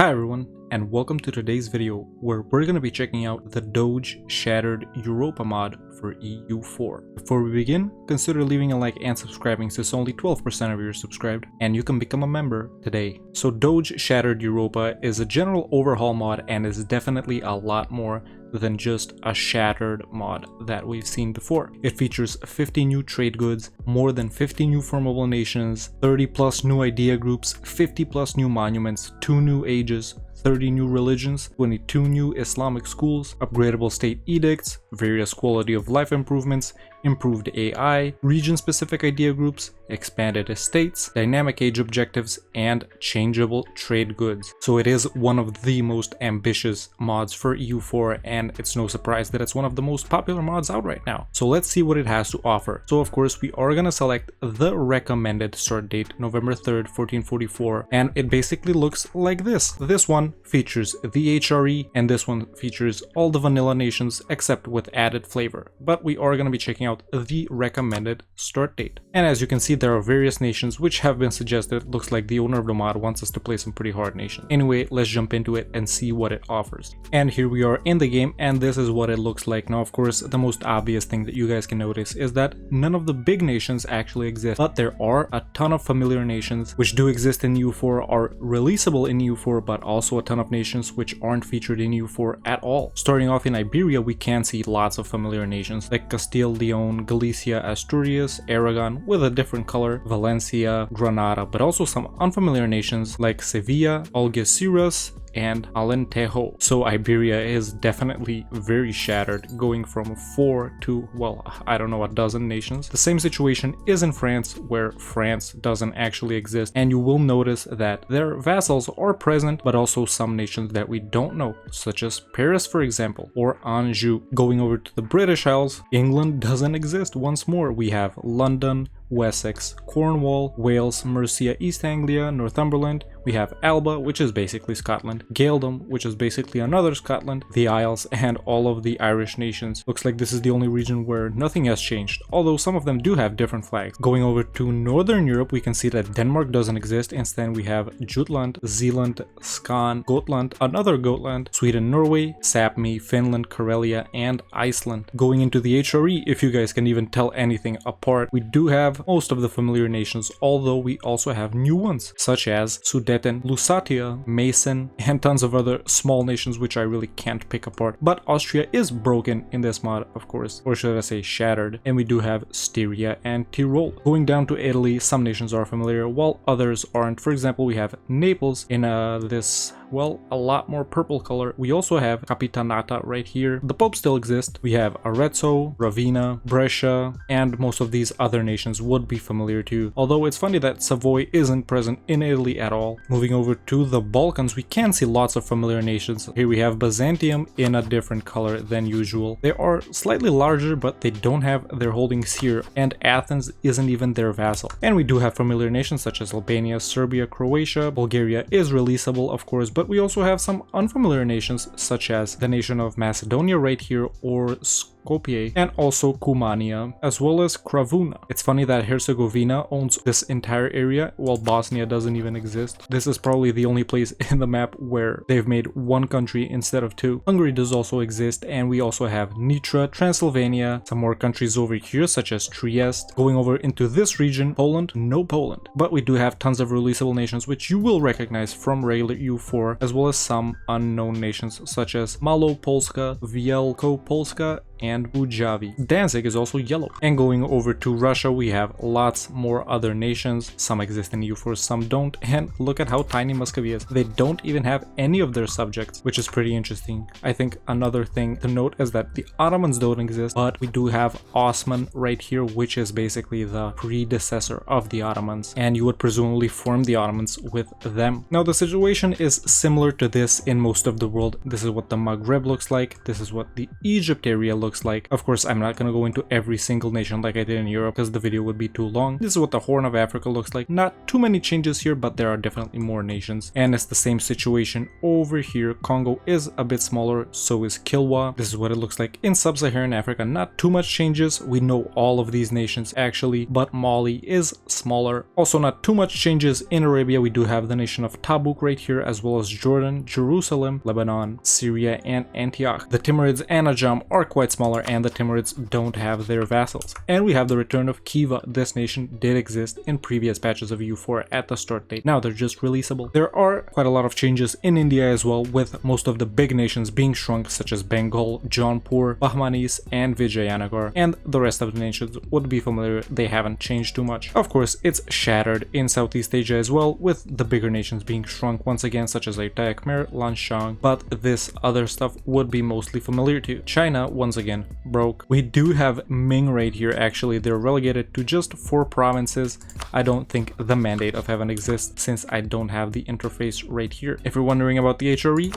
Hi everyone, and welcome to today's video where we're going to be checking out the Doge Shattered Europa mod for EU4. Before we begin, consider leaving a like and subscribing since only 12% of you are subscribed, and you can become a member today. So Doge Shattered Europa is a general overhaul mod and is definitely a lot more than just a shattered mod that we've seen before. It features 50 new trade goods, more than 50 new formable nations, 30 plus new idea groups, 50 plus new monuments, 2 new ages, 30 new religions, 22 new Islamic schools, upgradable state edicts, various quality of life improvements, improved AI, region-specific idea groups, expanded estates, dynamic age objectives, and changeable trade goods. So it is one of the most ambitious mods for EU4, and it's no surprise that it's one of the most popular mods out right now. So let's see what it has to offer. So of course we are gonna select the recommended start date, November 3rd, 1444, and it basically looks like this. This one features the HRE, and this one features all the vanilla nations except with added flavor. But we are gonna be checking out the recommended start date. And as you can see, there are various nations which have been suggested. Looks like the owner of the mod wants us to play some pretty hard nations. Anyway, let's jump into it and see what it offers. And here we are in the game, and this is what it looks like. Now, of course, the most obvious thing that you guys can notice is that none of the big nations actually exist, but there are a ton of familiar nations which do exist in EU4, are releasable in EU4, but also a ton of nations which aren't featured in EU4 at all. Starting off in Iberia, we can see lots of familiar nations like Castile, Leon, Galicia, Asturias, Aragon with a different color, Valencia, Granada, but also some unfamiliar nations like Sevilla, Algeciras, and Alentejo. So Iberia is definitely very shattered, going from 4 to, well, I don't know, a dozen nations. The same situation is in France, where France doesn't actually exist, and you will notice that their vassals are present, but also some nations that we don't know, such as Paris, for example, or Anjou. Going over to the British Isles, England doesn't exist. Once more, we have London, Wessex, Cornwall, Wales, Mercia, East Anglia, Northumberland. We have Alba, which is basically Scotland, Gaeldom, which is basically another Scotland, the Isles, and all of the Irish nations. Looks like this is the only region where nothing has changed, although some of them do have different flags. Going over to Northern Europe, we can see that Denmark doesn't exist. Instead, we have Jutland, Zealand, Skan, Gotland, another Gotland, Sweden, Norway, Sapmi, Finland, Karelia, and Iceland. Going into the HRE, if you guys can even tell anything apart, we do have most of the familiar nations, although we also have new ones, such as Sudeten, Lusatia, Mason, and tons of other small nations which I really can't pick apart. But Austria is broken in this mod, of course, or should I say shattered, and we do have Styria and Tyrol. Going down to Italy, some nations are familiar while others aren't. For example, we have Naples in this, well, a lot more purple color. We also have Capitanata right here. The Pope still exists. We have Arezzo, Ravenna, Brescia, and most of these other nations would be familiar too. Although it's funny that Savoy isn't present in Italy at all. Moving over to the Balkans, we can see lots of familiar nations. Here we have Byzantium in a different color than usual. They are slightly larger, but they don't have their holdings here, and Athens isn't even their vassal. And we do have familiar nations such as Albania, Serbia, Croatia. Bulgaria is releasable, of course, but we also have some unfamiliar nations such as the nation of Macedonia right here, or Skopje, and also Kumania, as well as Kravuna. It's funny that Herzegovina owns this entire area while Bosnia doesn't even exist. This is probably the only place in the map where they've made one country instead of two. Hungary does also exist, and we also have Nitra, Transylvania, some more countries over here such as Trieste. Going over into this region, Poland, no Poland. But we do have tons of releasable nations which you will recognize from regular EU4, as well as some unknown nations such as Malopolska, Wielkopolska, and Bujavi. Danzig is also yellow. And going over to Russia, we have lots more other nations. Some exist in EU4, some don't. And look at how tiny Muscovy is. They don't even have any of their subjects, which is pretty interesting. I think another thing to note is that the Ottomans don't exist, but we do have Osman right here, which is basically the predecessor of the Ottomans, and you would presumably form the Ottomans with them. Now, the situation is similar to this in most of the world. This is what the Maghreb looks like. This is what the Egypt area looks looks like. Of course, I'm not gonna go into every single nation like I did in Europe because the video would be too long. This is what the Horn of Africa looks like. Not too many changes here, but there are definitely more nations. And it's the same situation over here. Congo is a bit smaller, so is Kilwa. This is what it looks like in sub-Saharan Africa. Not too much changes. We know all of these nations actually, but Mali is smaller. Also not too much changes in Arabia. We do have the nation of Tabuk right here, as well as Jordan, Jerusalem, Lebanon, Syria, and Antioch. The Timurids and Ajam are quite smaller, and the Timurids don't have their vassals. And we have the return of Khiva. This nation did exist in previous patches of EU4 at the start date. Now they're just releasable. There are quite a lot of changes in India as well, with most of the big nations being shrunk, such as Bengal, Jaunpur, Bahmanis, and Vijayanagar, and the rest of the nations would be familiar. They haven't changed too much. Of course, it's shattered in Southeast Asia as well, with the bigger nations being shrunk once again, such as Ayutthaya Khmer, Lanshang, but this other stuff would be mostly familiar to you. China, once again, broke. We do have Ming right here. Actually, they're relegated to just 4 provinces. I don't think the Mandate of Heaven exists, since I don't have the interface right here. If you're wondering about the HRE,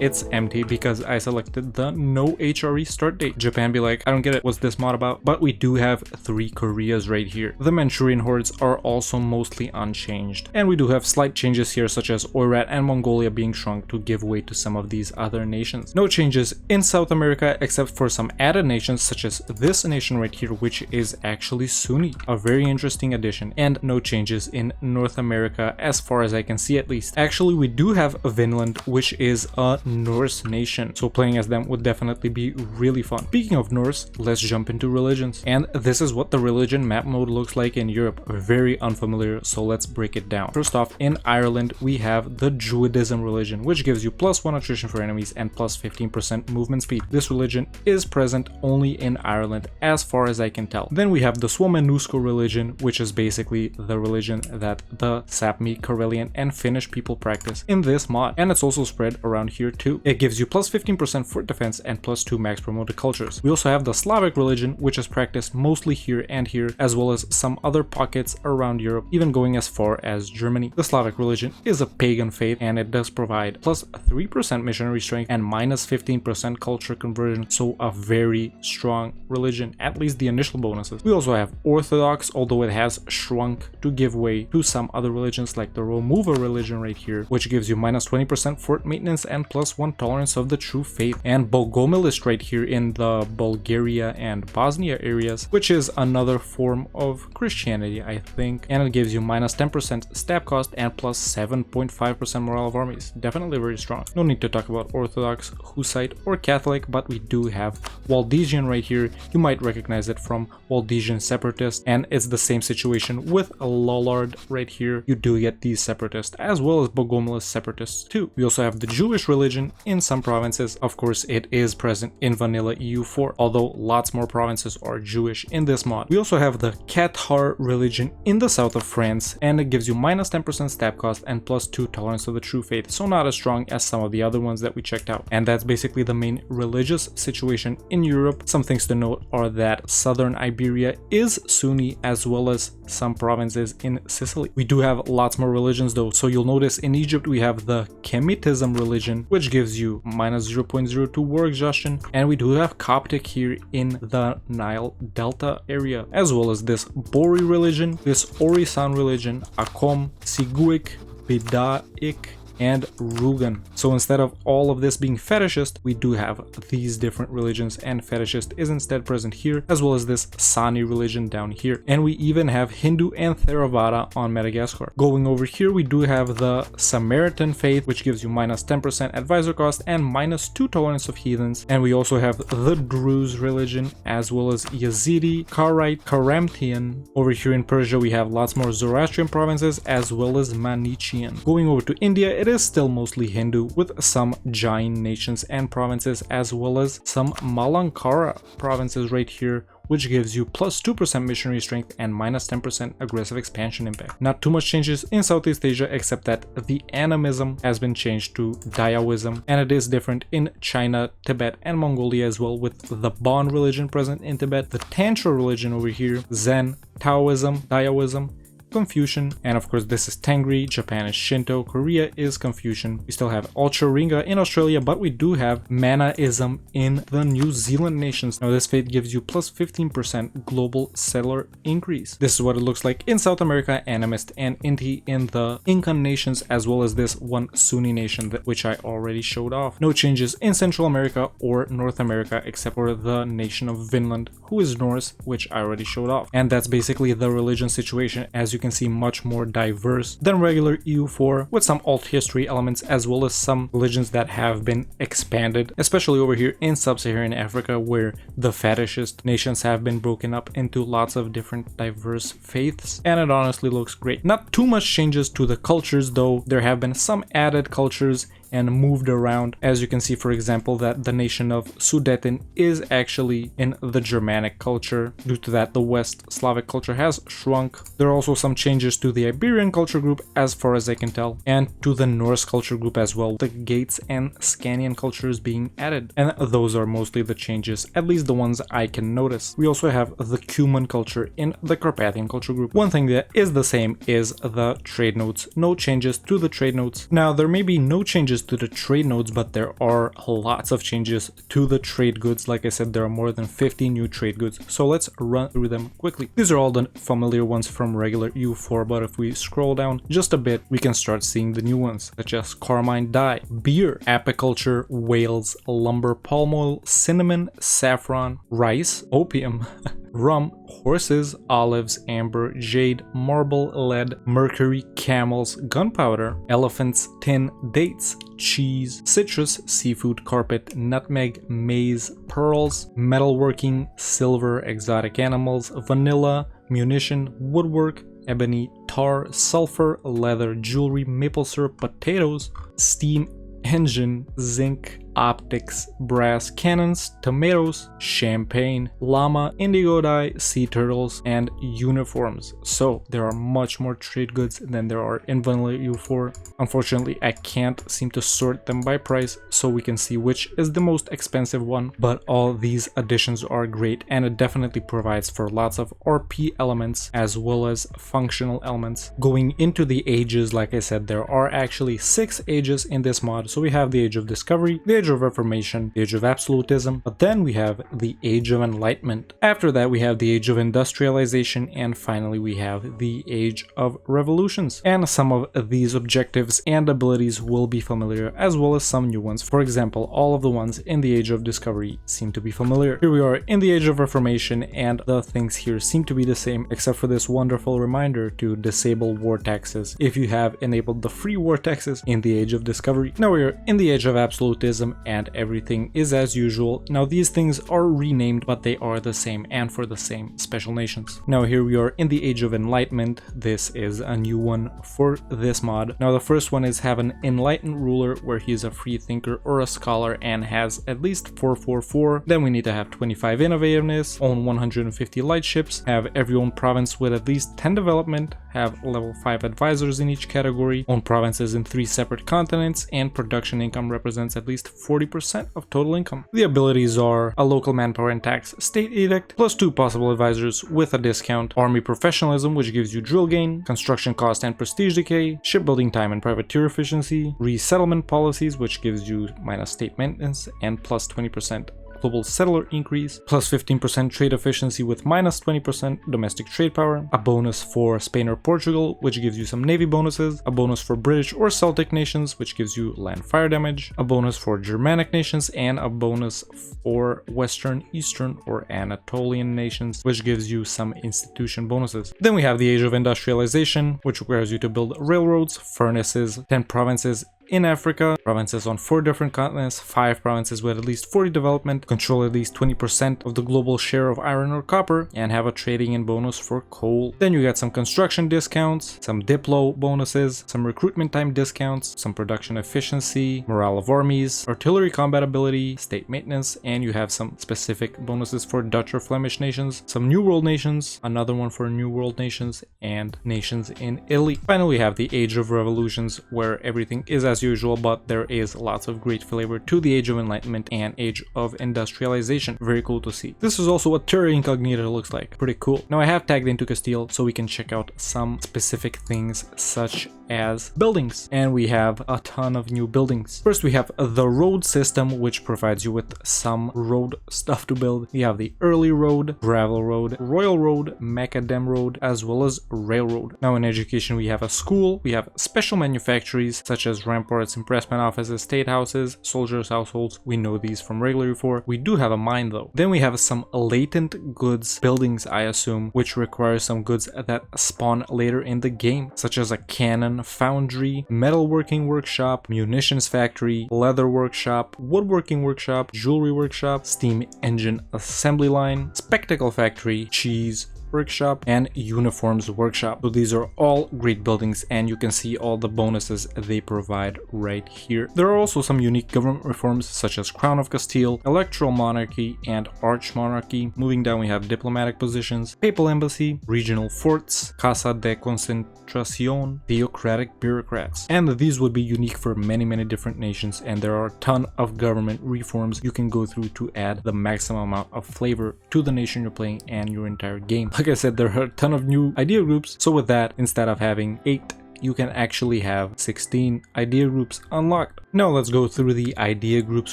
it's empty because I selected the no HRE start date. Japan be like, I don't get it, what's this mod about? But we do have 3 Koreas right here. The Manchurian hordes are also mostly unchanged. And we do have slight changes here, such as Oirat and Mongolia being shrunk to give way to some of these other nations. No changes in South America except for some added nations, such as this nation right here, which is actually Sunni. A very interesting addition. And no changes in North America as far as I can see, at least. Actually, we do have Vinland, which is a Norse nation, so playing as them would definitely be really fun. Speaking of Norse, let's jump into religions. And this is what the religion map mode looks like in Europe. Very unfamiliar, so let's break it down. First off, in Ireland, we have the Druidism religion, which gives you +1 attrition for enemies and +15% movement speed. This religion is present only in Ireland, as far as I can tell. Then we have the Suomennusko religion, which is basically the religion that the Sapmi, Karelian, and Finnish people practice in this mod, and it's also spread around here too. It gives you +15% fort defense and +2 max promoted cultures. We also have the Slavic religion, which is practiced mostly here and here, as well as some other pockets around Europe, even going as far as Germany. The Slavic religion is a pagan faith, and it does provide +3% missionary strength and -15% culture conversion, so a very strong religion, at least the initial bonuses. We also have Orthodox, although it has shrunk to give way to some other religions like the Romuva religion right here, which gives you -20% fort maintenance and +1 tolerance of the true faith. And Bogomilist right here in the Bulgaria and Bosnia areas, which is another form of Christianity, I think, and it gives you -10% stab cost and +7.5% morale of armies. Definitely very strong. No need to talk about Orthodox, Hussite, or Catholic, but we do have Waldesian right here. You might recognize it from Waldesian Separatist, and it's the same situation with Lollard right here. You do get these separatists, as well as Bogomilist separatists too. We also have the Jewish religion in some provinces. Of course, it is present in vanilla EU4, although lots more provinces are Jewish in this mod. We also have the Cathar religion in the south of France, and it gives you -10% stab cost and +2 tolerance of the true faith, so not as strong as some of the other ones that we checked out. And that's basically the main religious situation in Europe. Some things to note are that southern Iberia is Sunni, as well as some provinces in Sicily. We do have lots more religions though, so you'll notice in Egypt we have the Kemitism religion, which gives you -0.02 war exhaustion, and we do have Coptic here in the Nile Delta area, as well as this Bori religion, this Orisan religion, Akom, Siguik, Bidaic, and Rugan. So instead of all of this being fetishist, we do have these different religions, and fetishist is instead present here, as well as this Sani religion down here. And we even have Hindu and Theravada on Madagascar. Going over here, we do have the Samaritan faith, which gives you -10% advisor cost and -2 tolerance of heathens. And we also have the Druze religion, as well as Yazidi, Karite, Karamtian. Over here in Persia, we have lots more Zoroastrian provinces, as well as Manichean. Going over to India, it is still mostly Hindu, with some Jain nations and provinces, as well as some Malankara provinces right here, which gives you +2% missionary strength and -10% aggressive expansion impact. Not too much changes in Southeast Asia, except that the animism has been changed to Daoism, and it is different in China, Tibet, and Mongolia as well, with the Bon religion present in Tibet, the Tantra religion over here, Zen, Taoism, Daoism, Confucian, and of course this is Tengri, Japan is Shinto, Korea is Confucian. We still have Ultra-Ringa in Australia, but we do have Manaism in the New Zealand nations. Now this faith gives you plus 15% global settler increase. This is what it looks like in South America, Animist and Inti in the Incan nations, as well as this one Sunni nation which I already showed off. No changes in Central America or North America except for the nation of Vinland, who is Norse, which I already showed off. And that's basically the religion situation. As you can see, much more diverse than regular EU4, with some alt history elements as well as some religions that have been expanded, especially over here in sub-Saharan Africa, where the fetishist nations have been broken up into lots of different diverse faiths, and it honestly looks great. Not too much changes to the cultures though. There have been some added cultures and moved around. As you can see, for example, that the nation of Sudeten is actually in the Germanic culture. Due to that, the West Slavic culture has shrunk. There are also some changes to the Iberian culture group as far as I can tell, and to the Norse culture group as well, the Gates and Scanian cultures being added. And those are mostly the changes, at least the ones I can notice. We also have the Cuman culture in the Carpathian culture group. One thing that is the same is the trade notes. No changes to the trade notes. Now, there may be no changes to the trade notes, but there are lots of changes to the trade goods. Like I said, there are more than 50 new trade goods, so let's run through them quickly. These are all the familiar ones from regular EU4, but if we scroll down just a bit, we can start seeing the new ones, such as carmine dye, beer, apiculture, whales, lumber, palm oil, cinnamon, saffron, rice, opium, rum, horses, olives, amber, jade, marble, lead, mercury, camels, gunpowder, elephants, tin, dates, cheese, citrus, seafood, carpet, nutmeg, maize, pearls, metalworking, silver, exotic animals, vanilla, munition, woodwork, ebony, tar, sulfur, leather, jewelry, maple syrup, potatoes, steam engine, zinc, optics, brass cannons, tomatoes, champagne, llama, indigo dye, sea turtles, and uniforms. So there are much more trade goods than there are in vanilla EU4. Unfortunately, I can't seem to sort them by price so we can see which is the most expensive one, but all these additions are great, and it definitely provides for lots of RP elements as well as functional elements. Going into the ages, like I said, there are actually 6 ages in this mod. So we have the Age of Discovery, the Age of Reformation, the Age of Absolutism, but then we have the Age of Enlightenment. After that, we have the Age of Industrialization, and finally we have the Age of Revolutions. And some of these objectives and abilities will be familiar, as well as some new ones. For example, all of the ones in the Age of Discovery seem to be familiar. Here we are in the Age of Reformation, and the things here seem to be the same, except for this wonderful reminder to disable war taxes if you have enabled the free war taxes in the Age of Discovery. Now we are in the Age of Absolutism, and everything is as usual. Now these things are renamed, but they are the same and for the same special nations. Now here we are in the Age of Enlightenment. This is a new one for this mod. Now the first one is have an enlightened ruler where he is a free thinker or a scholar and has at least 444. Then we need to have 25 innovativeness, own 150 light ships, have every own province with at least 10 development, have level 5 advisors in each category, own provinces in 3 separate continents, and production income represents at least 40% of total income. The abilities are a local manpower and tax state edict, plus 2 possible advisors with a discount, army professionalism, which gives you drill gain, construction cost and prestige decay, shipbuilding time and privateer efficiency, resettlement policies, which gives you minus state maintenance and plus 20% global settler increase, plus 15% trade efficiency with minus 20% domestic trade power, a bonus for Spain or Portugal, which gives you some navy bonuses, a bonus for British or Celtic nations, which gives you land fire damage, a bonus for Germanic nations, and a bonus for Western, Eastern, or Anatolian nations, which gives you some institution bonuses. Then we have the Age of Industrialization, which requires you to build railroads, furnaces, 10 provinces in Africa, provinces on 4 different continents, 5 provinces with at least 40 development, control at least 20% of the global share of iron or copper, and have a trading in bonus for coal. Then you get some construction discounts, some diplo bonuses, some recruitment time discounts, some production efficiency, morale of armies, artillery combat ability, state maintenance, and you have some specific bonuses for Dutch or Flemish nations, some New World nations, another one for New World nations, and nations in Italy. Finally, we have the Age of Revolutions, where everything is as as usual, but there is lots of great flavor to the Age of Enlightenment and Age of Industrialization. Very cool to see. This is also what Terra Incognita looks like. Pretty cool. Now I have tagged into Castile so we can check out some specific things such as buildings, and we have a ton of new buildings. First we have the road system, which provides you with some road stuff to build. We have the early road, gravel road, royal road, macadam road, as well as railroad. Now in education we have a school, we have special manufactories such as ramparts, impressment offices, state houses, soldiers' households. We know these from regular EU4. We do have a mine though. Then we have some latent goods buildings, I assume, which require some goods that spawn later in the game, such as a cannon, foundry, metalworking workshop, munitions factory, leather workshop, woodworking workshop, jewelry workshop, steam engine assembly line, spectacle factory, cheese workshop, and uniforms workshop. So these are all great buildings, and you can see all the bonuses they provide right here. There are also some unique government reforms such as Crown of Castile, electoral monarchy, and arch monarchy. Moving down we have diplomatic positions, papal embassy, regional forts, casa de concentracion, theocratic bureaucrats. And these would be unique for many different nations, and there are a ton of government reforms you can go through to add the maximum amount of flavor to the nation you're playing and your entire game. Like I said, there are a ton of new idea groups, so with that, instead of having 8, you can actually have 16 idea groups unlocked. Now let's go through the idea groups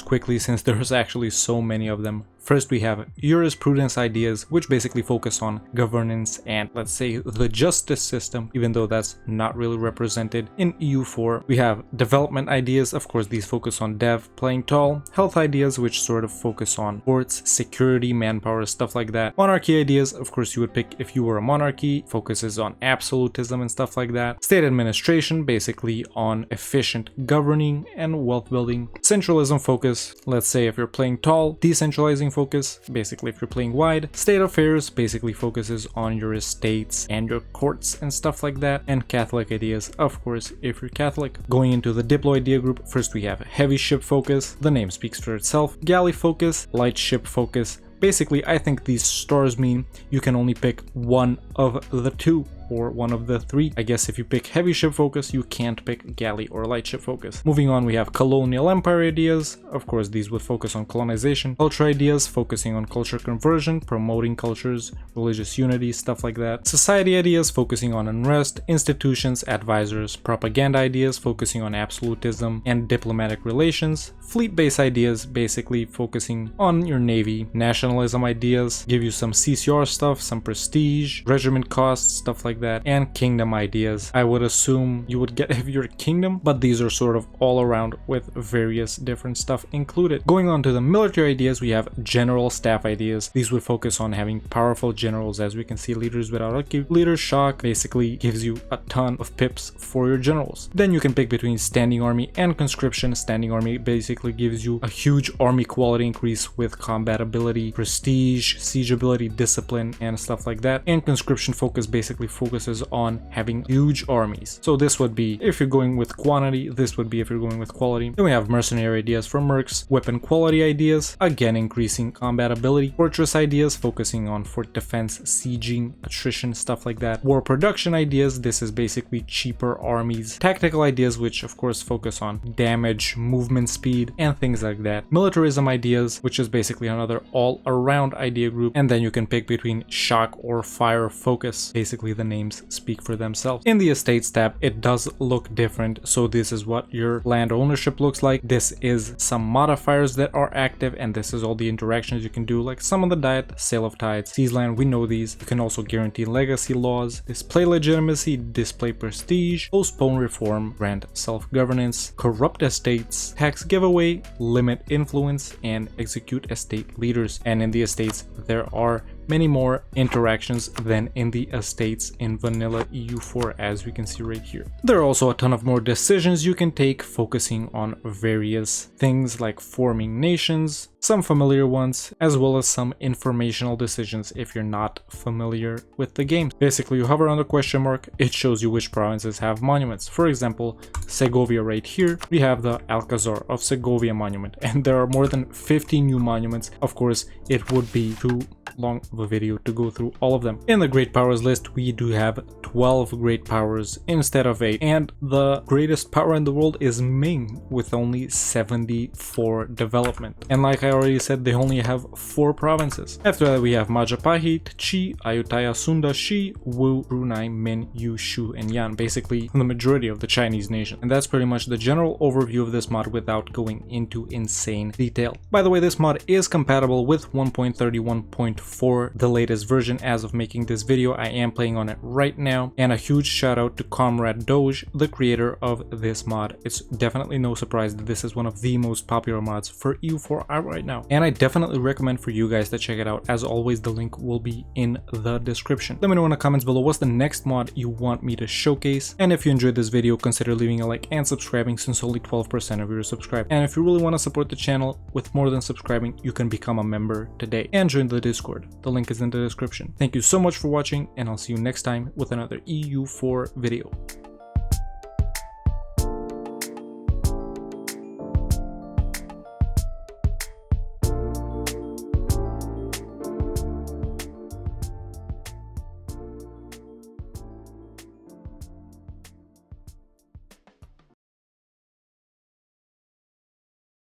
quickly, since there's actually so many of them. First we have jurisprudence ideas, which basically focus on governance and, let's say, the justice system, even though that's not really represented in EU4. We have development ideas, of course these focus on dev, playing tall. Health ideas, which sort of focus on ports, security, manpower, stuff like that. Monarchy ideas, of course you would pick if you were a monarchy, focuses on absolutism and stuff like that. State administration, basically on efficient governing and wealth building. Centralism focus, let's say if you're playing tall. Decentralizing focus, basically if you're playing wide. State affairs basically focuses on your estates and your courts and stuff like that. And Catholic ideas, of course, if you're Catholic. Going into the Diplo idea group, first we have heavy ship focus, the name speaks for itself. Galley focus, light ship focus. Basically, I think these stars mean you can only pick one of the two, or one of the three. I guess if you pick heavy ship focus, you can't pick galley or light ship focus. Moving on, we have colonial empire ideas. Of course, these would focus on colonization. Culture ideas, focusing on culture conversion, promoting cultures, religious unity, stuff like that. Society ideas, focusing on unrest. Institutions, advisors. Propaganda ideas, focusing on absolutism and diplomatic relations. Fleet-based ideas, basically focusing on your navy. Nationalism ideas, give you some CCR stuff, some prestige, regiment costs, stuff like that. And kingdom ideas, I would assume you would get if you're a kingdom, but these are sort of all around with various different stuff included. Going on to the military ideas, we have general staff ideas. These would focus on having powerful generals. As we can see, leaders without upkeep. Leader shock basically gives you a ton of pips for your generals. Then you can pick between standing army and conscription. Standing army basically gives you a huge army quality increase with combat ability, prestige, siege ability, discipline, and stuff like that. And conscription focus basically focuses on having huge armies. So this would be if you're going with quantity, this would be if you're going with quality. Then we have mercenary ideas from mercs, weapon quality ideas, again increasing combat ability, fortress ideas focusing on fort defense, sieging, attrition, stuff like that. War production ideas, this is basically cheaper armies. Tactical ideas, which of course focus on damage, movement speed, and things like that. Militarism ideas, which is basically another all-around idea group. And then you can pick between shock or fire focus. Basically the names speak for themselves. In the estates tab, it does look different. So this is what your land ownership looks like. This is some modifiers that are active, and this is all the interactions you can do, like summon the diet, sale of tides, seize land. We know these. You can also guarantee legacy laws, display legitimacy, display prestige, postpone reform, grant self-governance, corrupt estates, tax giveaway, limit influence, and execute estate leaders. And in the estates, there are many more interactions than in the estates in vanilla EU4, as we can see right here. There are also a ton of more decisions you can take, focusing on various things like forming nations, some familiar ones, as well as some informational decisions if you're not familiar with the game. Basically, you hover on the question mark, it shows you which provinces have monuments. For example, Segovia right here, we have the Alcazar of Segovia monument, and there are more than 50 new monuments. Of course, it would be too long of a video to go through all of them. In the great powers list, we do have 12 great powers instead of 8, and the greatest power in the world is Ming with only 74 development. And like I already said, they only have 4 provinces. After that, we have Majapahit, Qi, Ayutthaya, Sunda, Shi, Wu, Brunei, Min, Yu, Shu, and Yan, basically the majority of the Chinese nation. And that's pretty much the general overview of this mod without going into insane detail. By the way, this mod is compatible with 1.31.4, the latest version as of making this video. I am playing on it right now, and a huge shout out to Comrade Doge, the creator of this mod. It's definitely no surprise that this is one of the most popular mods for EU4 right now, and I definitely recommend for you guys to check it out. As always, the link will be in the description. Let me know in the comments below what's the next mod you want me to showcase, and if you enjoyed this video, consider leaving a like and subscribing, since only 12% of you are subscribed. And if you really want to support the channel with more than subscribing, you can become a member today and join the Discord. The link is in the description. Thank you so much for watching, and I'll see you next time with another EU4 video.